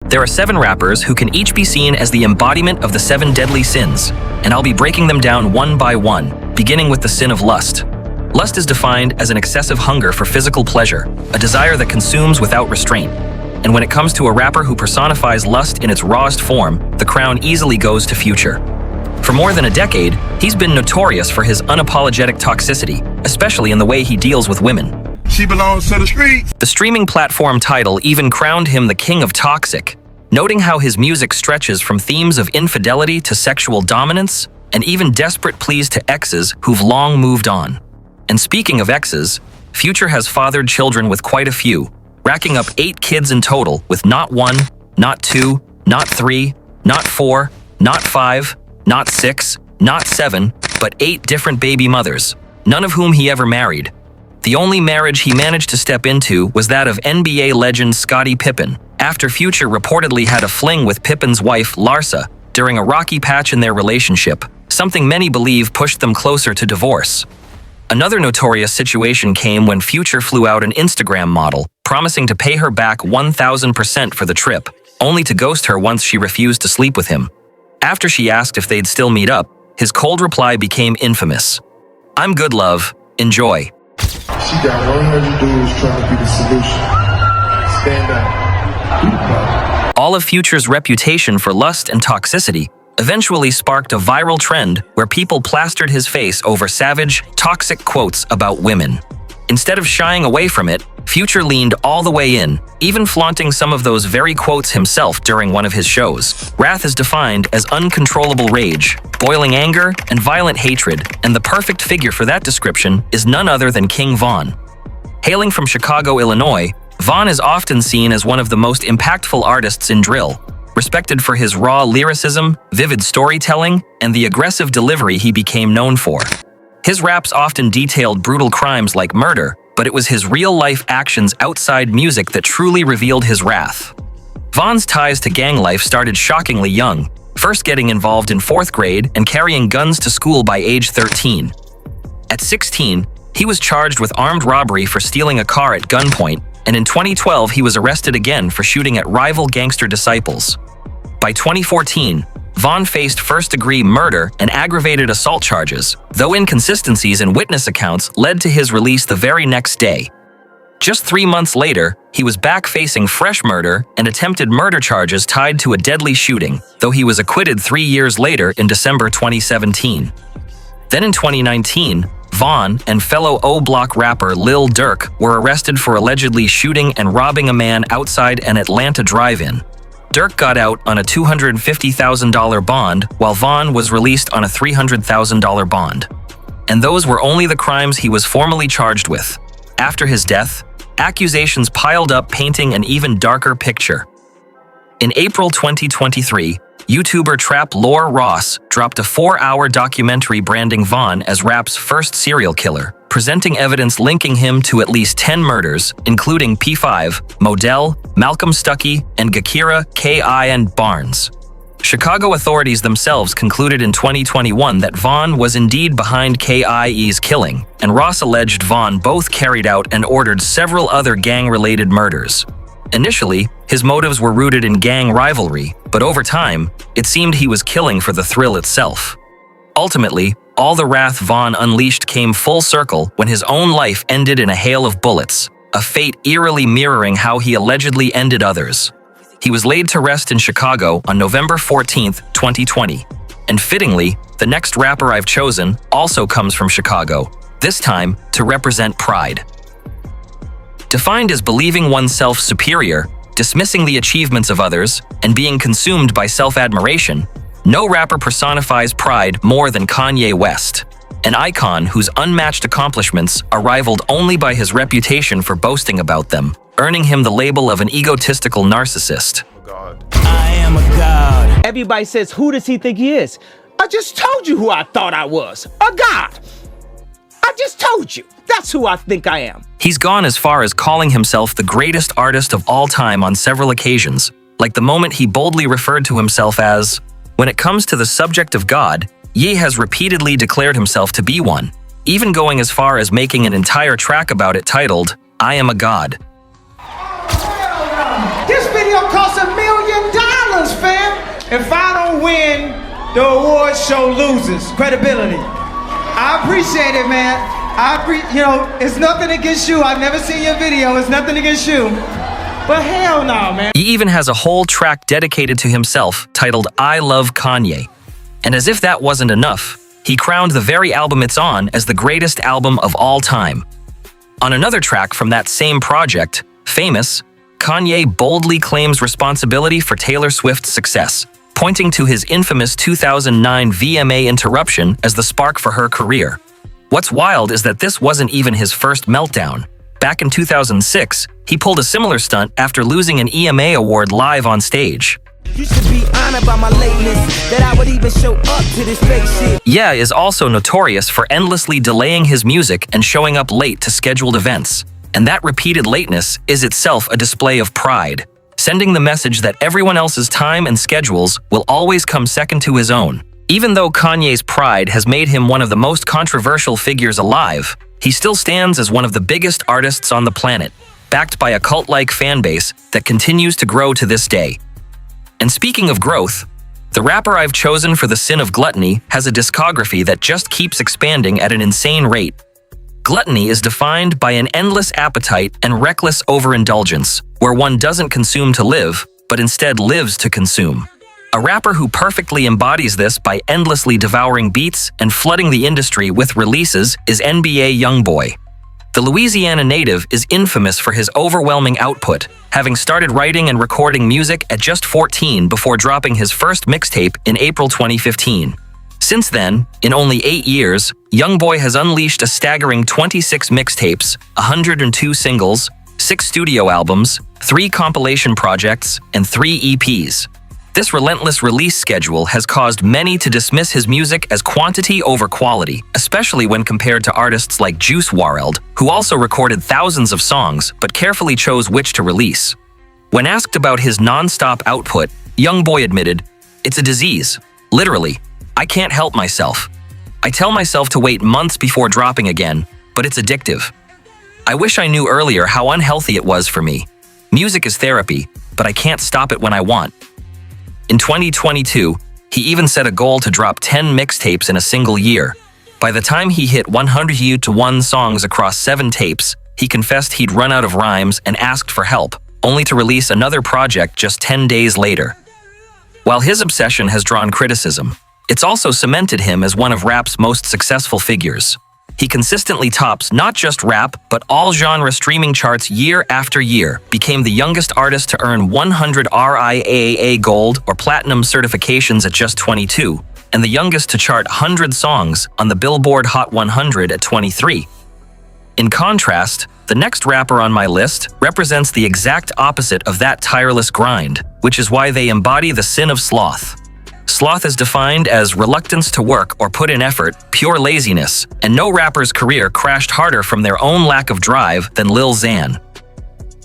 There are 7 rappers who can each be seen as the embodiment of the 7 deadly sins, and I'll be breaking them down one by one, beginning with the sin of lust. Lust is defined as an excessive hunger for physical pleasure, a desire that consumes without restraint. And when it comes to a rapper who personifies lust in its rawest form, the crown easily goes to Future. For more than a decade, he's been notorious for his unapologetic toxicity, especially in the way he deals with women. She belongs to the streets. The streaming platform Tidal even crowned him the king of toxic, noting how his music stretches from themes of infidelity to sexual dominance, and even desperate pleas to exes who've long moved on. And speaking of exes, Future has fathered children with quite a few, racking up 8 kids in total with not 1, not 2, not 3, not 4, not 5, not 6, not 7, but 8 different baby mothers, none of whom he ever married. The only marriage he managed to step into was that of NBA legend Scottie Pippen, after Future reportedly had a fling with Pippen's wife, Larsa, during a rocky patch in their relationship, something many believe pushed them closer to divorce. Another notorious situation came when Future flew out an Instagram model, promising to pay her back 1,000% for the trip, only to ghost her once she refused to sleep with him. After she asked if they'd still meet up, his cold reply became infamous. "I'm good, love. Enjoy." She got 100 dudes trying to be the solution. Stand up. All of Future's reputation for lust and toxicity eventually sparked a viral trend where people plastered his face over savage, toxic quotes about women. Instead of shying away from it, Future leaned all the way in, even flaunting some of those very quotes himself during one of his shows. Wrath is defined as uncontrollable rage, boiling anger, and violent hatred, and the perfect figure for that description is none other than King Von. Hailing from Chicago, Illinois, Von is often seen as one of the most impactful artists in drill, respected for his raw lyricism, vivid storytelling, and the aggressive delivery he became known for. His raps often detailed brutal crimes like murder, but it was his real-life actions outside music that truly revealed his wrath. Von's ties to gang life started shockingly young, first getting involved in 4th grade and carrying guns to school by age 13. At 16, he was charged with armed robbery for stealing a car at gunpoint, and in 2012 he was arrested again for shooting at rival gangster disciples. By 2014, Von faced first-degree murder and aggravated assault charges, though inconsistencies in witness accounts led to his release the very next day. Just 3 months later, he was back facing fresh murder and attempted murder charges tied to a deadly shooting, though he was acquitted 3 years later in December 2017. Then in 2019, Von and fellow O-Block rapper Lil Durk were arrested for allegedly shooting and robbing a man outside an Atlanta drive-in. Durk got out on a $250,000 bond, while Von was released on a $300,000 bond. And those were only the crimes he was formally charged with. After his death, accusations piled up, painting an even darker picture. In April 2023, YouTuber Trap Lore Ross dropped a 4-hour documentary branding Von as rap's first serial killer, presenting evidence linking him to at least 10 murders, including P5, Modell, Malcolm Stuckey, and Gakira K.I. and Barnes. Chicago authorities themselves concluded in 2021 that Von was indeed behind K.I.'s killing, and Ross alleged Von both carried out and ordered several other gang-related murders. Initially, his motives were rooted in gang rivalry, but over time, it seemed he was killing for the thrill itself. Ultimately, all the wrath Von unleashed came full circle when his own life ended in a hail of bullets, a fate eerily mirroring how he allegedly ended others. He was laid to rest in Chicago on November 14, 2020. And fittingly, the next rapper I've chosen also comes from Chicago, this time to represent pride. Defined as believing oneself superior, dismissing the achievements of others, and being consumed by self-admiration, no rapper personifies pride more than Kanye West, an icon whose unmatched accomplishments are rivaled only by his reputation for boasting about them, earning him the label of an egotistical narcissist. I am a god. Everybody says, who does he think he is? I just told you who I thought I was, a god. I just told you. That's who I think I am. He's gone as far as calling himself the greatest artist of all time on several occasions, like the moment he boldly referred to himself as, when it comes to the subject of God, Ye has repeatedly declared himself to be one, even going as far as making an entire track about it titled, I Am a God. This video costs $1 million. Cause fam, if I don't win, the award show loses credibility. I appreciate it, man. It's nothing against you. I've never seen your video. It's nothing against you. But hell no, man. He even has a whole track dedicated to himself titled I Love Kanye. And as if that wasn't enough, he crowned the very album it's on as the greatest album of all time. On another track from that same project, Famous, Kanye boldly claims responsibility for Taylor Swift's success, pointing to his infamous 2009 VMA interruption as the spark for her career. What's wild is that this wasn't even his first meltdown. Back in 2006, he pulled a similar stunt after losing an EMA award live on stage. You should be honored by my lateness, that I would even show up to this fake shit. Ye is also notorious for endlessly delaying his music and showing up late to scheduled events. And that repeated lateness is itself a display of pride, sending the message that everyone else's time and schedules will always come second to his own. Even though Kanye's pride has made him one of the most controversial figures alive, he still stands as one of the biggest artists on the planet, backed by a cult-like fan base that continues to grow to this day. And speaking of growth, the rapper I've chosen for the sin of gluttony has a discography that just keeps expanding at an insane rate. Gluttony is defined by an endless appetite and reckless overindulgence, where one doesn't consume to live, but instead lives to consume. A rapper who perfectly embodies this by endlessly devouring beats and flooding the industry with releases is NBA Youngboy. The Louisiana native is infamous for his overwhelming output, having started writing and recording music at just 14 before dropping his first mixtape in April 2015. Since then, in only 8 years, Youngboy has unleashed a staggering 26 mixtapes, 102 singles, 6 studio albums, 3 compilation projects, and 3 EPs. This relentless release schedule has caused many to dismiss his music as quantity over quality, especially when compared to artists like Juice WRLD, who also recorded thousands of songs but carefully chose which to release. When asked about his non-stop output, Youngboy admitted, "It's a disease. Literally, I can't help myself. I tell myself to wait months before dropping again, but it's addictive. I wish I knew earlier how unhealthy it was for me. Music is therapy, but I can't stop it when I want." In 2022, he even set a goal to drop 10 mixtapes in a single year. By the time he hit 101 songs across 7 tapes, he confessed he'd run out of rhymes and asked for help, only to release another project just 10 days later. While his obsession has drawn criticism, it's also cemented him as one of rap's most successful figures. He consistently tops not just rap, but all genre streaming charts year after year, became the youngest artist to earn 100 RIAA Gold or Platinum certifications at just 22, and the youngest to chart 100 songs on the Billboard Hot 100 at 23. In contrast, the next rapper on my list represents the exact opposite of that tireless grind, which is why they embody the sin of sloth. Sloth is defined as reluctance to work or put in effort, pure laziness, and no rapper's career crashed harder from their own lack of drive than Lil Xan.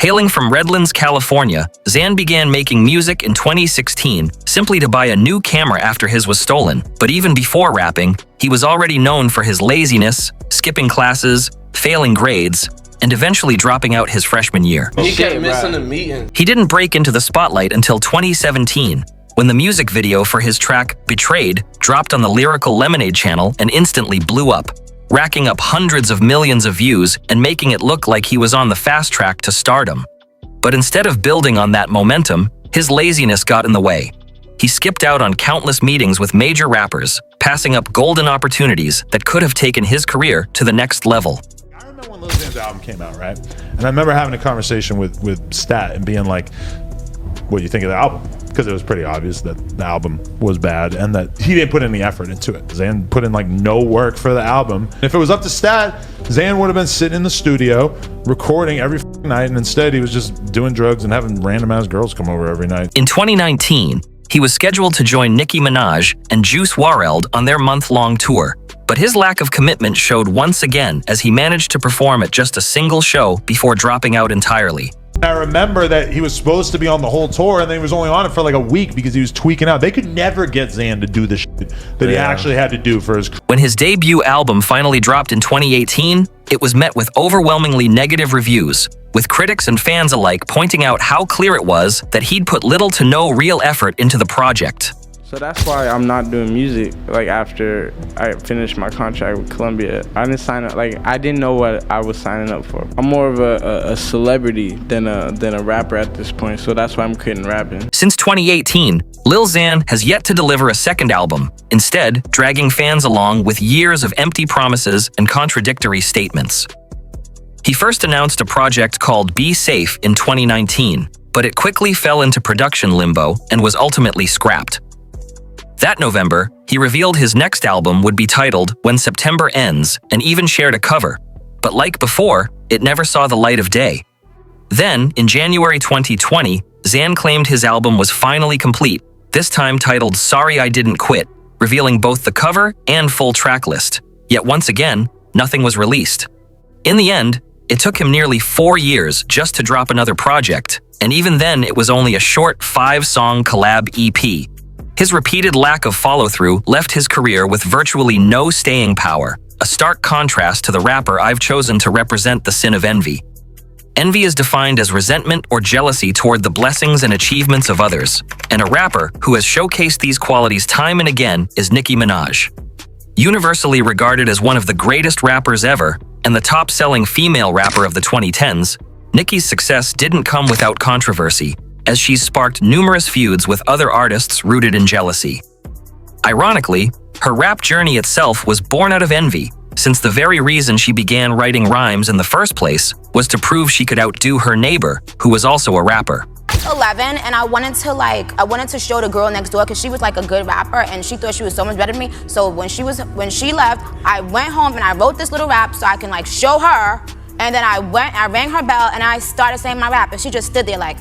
Hailing from Redlands, California, Xan began making music in 2016 simply to buy a new camera after his was stolen. But even before rapping, he was already known for his laziness, skipping classes, failing grades, and eventually dropping out his freshman year. He kept missing the meeting. He didn't break into the spotlight until 2017, when the music video for his track Betrayed dropped on the Lyrical Lemonade channel and instantly blew up, racking up hundreds of millions of views and making it look like he was on the fast track to stardom. But instead of building on that momentum, his laziness got in the way. He skipped out on countless meetings with major rappers, passing up golden opportunities that could have taken his career to the next level. I remember when Lil Xan's album came out, right? And I remember having a conversation with Stat and being like, what do you think of the album? Because it was pretty obvious that the album was bad and that he didn't put any effort into it. Xan put in like no work for the album. If it was up to Stat, Xan would have been sitting in the studio recording every night, and instead he was just doing drugs and having random ass girls come over every night. In 2019, he was scheduled to join Nicki Minaj and Juice WRLD on their month-long tour. But his lack of commitment showed once again as he managed to perform at just a single show before dropping out entirely. I remember that he was supposed to be on the whole tour, and then he was only on it for like a week because he was tweaking out. They could never get Zan to do the shit that he actually had to do for his. When his debut album finally dropped in 2018, it was met with overwhelmingly negative reviews, with critics and fans alike pointing out how clear it was that he'd put little to no real effort into the project. So that's why I'm not doing music. Like after I finished my contract with Columbia, I didn't sign up. Like I didn't know what I was signing up for. I'm more of a celebrity than a rapper at this point. So that's why I'm quitting rapping. Since 2018, Lil Xan has yet to deliver a second album, instead dragging fans along with years of empty promises and contradictory statements. He first announced a project called Be Safe in 2019, but it quickly fell into production limbo and was ultimately scrapped. That November, he revealed his next album would be titled When September Ends and even shared a cover. But like before, it never saw the light of day. Then, in January 2020, Xan claimed his album was finally complete, this time titled Sorry I Didn't Quit, revealing both the cover and full track list. Yet once again, nothing was released. In the end, it took him nearly 4 years just to drop another project, and even then it was only a short 5-song collab EP. His repeated lack of follow-through left his career with virtually no staying power, a stark contrast to the rapper I've chosen to represent the sin of envy. Envy is defined as resentment or jealousy toward the blessings and achievements of others, and a rapper who has showcased these qualities time and again is Nicki Minaj. Universally regarded as one of the greatest rappers ever and the top-selling female rapper of the 2010s, Nicki's success didn't come without controversy, as she's sparked numerous feuds with other artists rooted in jealousy. Ironically, her rap journey itself was born out of envy, since the very reason she began writing rhymes in the first place was to prove she could outdo her neighbor, who was also a rapper. 11, and I wanted to show the girl next door because she was like a good rapper and she thought she was so much better than me. So when she left, I went home and I wrote this little rap so I can like show her, and then I rang her bell and I started saying my rap and she just stood there like.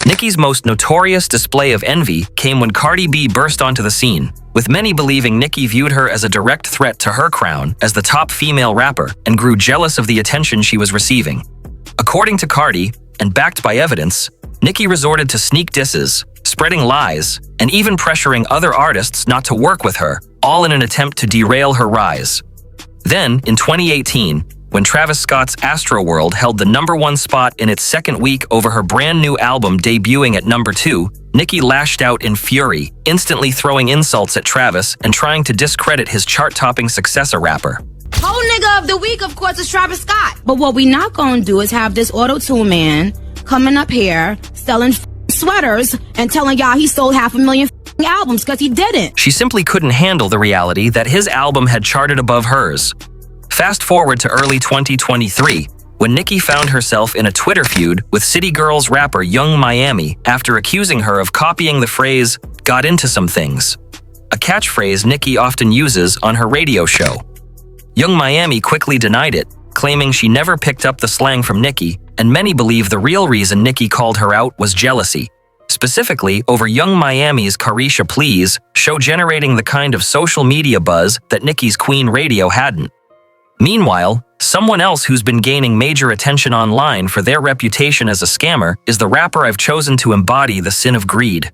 Nicki's most notorious display of envy came when Cardi B burst onto the scene, with many believing Nicki viewed her as a direct threat to her crown as the top female rapper and grew jealous of the attention she was receiving. According to Cardi, and backed by evidence, Nicki resorted to sneak disses, spreading lies, and even pressuring other artists not to work with her, all in an attempt to derail her rise. Then, in 2018, when Travis Scott's Astroworld held the #1 spot in its second week over her brand new album debuting at #2, Nicki lashed out in fury, instantly throwing insults at Travis and trying to discredit his chart-topping successor rapper. Whole nigga of the week, of course, is Travis Scott. But what we not gonna do is have this auto-tune man coming up here selling sweaters and telling y'all he sold 500,000 albums, because he didn't. She simply couldn't handle the reality that his album had charted above hers. Fast forward to early 2023, when Nicki found herself in a Twitter feud with City Girls rapper Young Miami after accusing her of copying the phrase, "got into some things," a catchphrase Nicki often uses on her radio show. Young Miami quickly denied it, claiming she never picked up the slang from Nicki, and many believe the real reason Nicki called her out was jealousy, specifically over Young Miami's Carisha Please show generating the kind of social media buzz that Nicki's Queen Radio hadn't. Meanwhile, someone else who's been gaining major attention online for their reputation as a scammer is the rapper I've chosen to embody the sin of greed.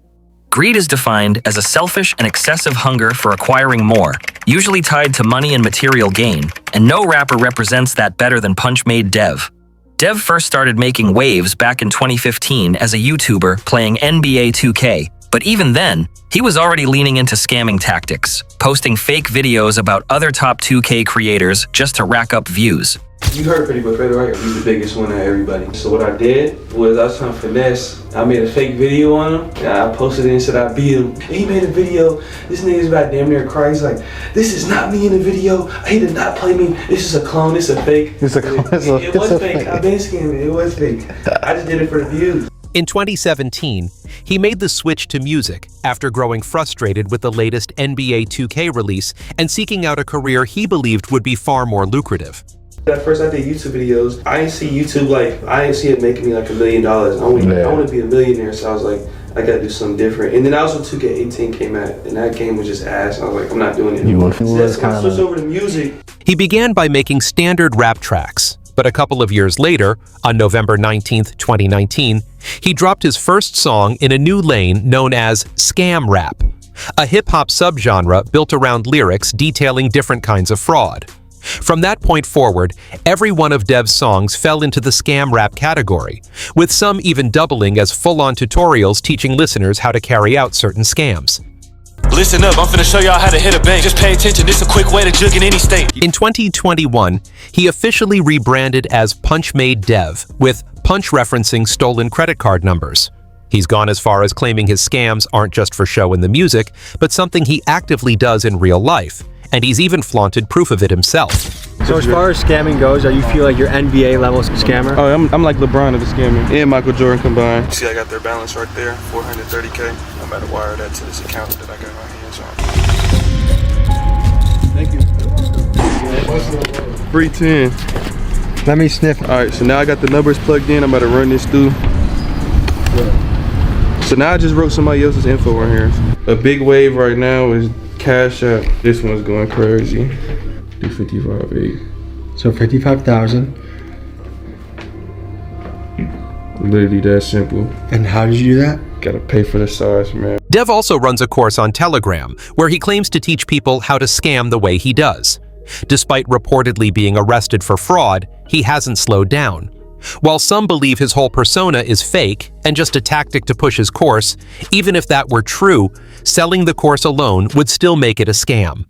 Greed is defined as a selfish and excessive hunger for acquiring more, usually tied to money and material gain, and no rapper represents that better than Punchmade Dev. Dev first started making waves back in 2015 as a YouTuber playing NBA 2K, but even then, he was already leaning into scamming tactics, posting fake videos about other top 2K creators just to rack up views. You heard Pretty Boy Fredo, right? He's the biggest one of everybody. So what I did was I was trying to finesse. I made a fake video on him, and I posted it and said I beat him. And he made a video. This nigga's about damn near crying. He's like, "This is not me in the video. He did not play me. This is a clone. This is a fake." It's a clone. It was fake. I've been scamming. It was fake. I just did it for the views. In 2017, he made the switch to music after growing frustrated with the latest NBA 2K release and seeking out a career he believed would be far more lucrative. At first I did YouTube videos. I didn't see YouTube I didn't see it making me like $1 million. I want to be a millionaire, so I was like, I gotta do something different. And then also 2K18 came out, and that game was just ass. I was like, I'm not doing it anymore. So I switched over to music. He began by making standard rap tracks, But a couple of years later, on November 19, 2019, he dropped his first song in a new lane known as scam rap, a hip-hop subgenre built around lyrics detailing different kinds of fraud. From that point forward, every one of Dev's songs fell into the scam rap category, with some even doubling as full-on tutorials teaching listeners how to carry out certain scams. Listen up, I'm finna show y'all how to hit a bank. Just pay attention, this a quick way to jug in any state. In 2021, he officially rebranded as Punchmade Dev, with Punch referencing stolen credit card numbers. He's gone as far as claiming his scams aren't just for show in the music, but something he actively does in real life, and he's even flaunted proof of it himself. So as far as scamming goes, you feel like you're NBA level scammer? Oh, I'm like LeBron of the scamming and Michael Jordan combined. See, I got their balance right there, 430K. I'm about to wire that to this account that I got my hands on. Thank you. Free 10. Let me sniff. All right, so now I got the numbers plugged in. I'm about to run this through. So now I just wrote somebody else's info right here. A big wave right now is Cash App. This one's going crazy. Do 55.8. So 55,000. Literally that simple. And how did you do that? Gotta pay for the size, man. Dev also runs a course on Telegram, where he claims to teach people how to scam the way he does. Despite reportedly being arrested for fraud, he hasn't slowed down. While some believe his whole persona is fake and just a tactic to push his course, even if that were true, selling the course alone would still make it a scam.